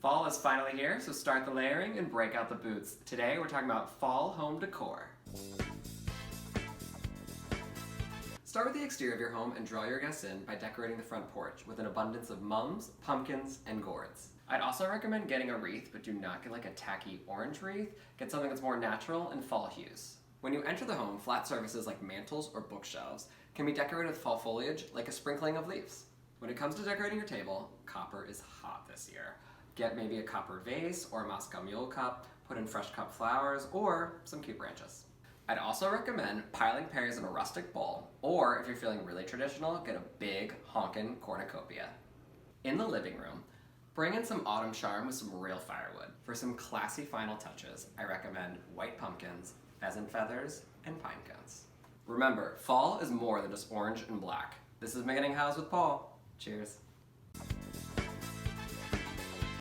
Fall is finally here, so start the layering and break out the boots. Today we're talking about fall home decor. Start with the exterior of your home and draw your guests in by decorating the front porch with an abundance of mums, pumpkins, and gourds. I'd also recommend getting a wreath, but do not get like a tacky orange wreath. Get something that's more natural and fall hues. When you enter the home, flat surfaces like mantels or bookshelves can be decorated with fall foliage like a sprinkling of leaves. When it comes to decorating your table, copper is hot this year. Get maybe a copper vase or a Moscow Mule cup, put in fresh cut flowers, or some cute branches. I'd also recommend piling pears in a rustic bowl, or if you're feeling really traditional, get a big honkin' cornucopia. In the living room, bring in some autumn charm with some real firewood. For some classy final touches, I recommend white pumpkins, pheasant feathers, and pine cones. Remember, fall is more than just orange and black. This is Beginning House with Paul. Cheers.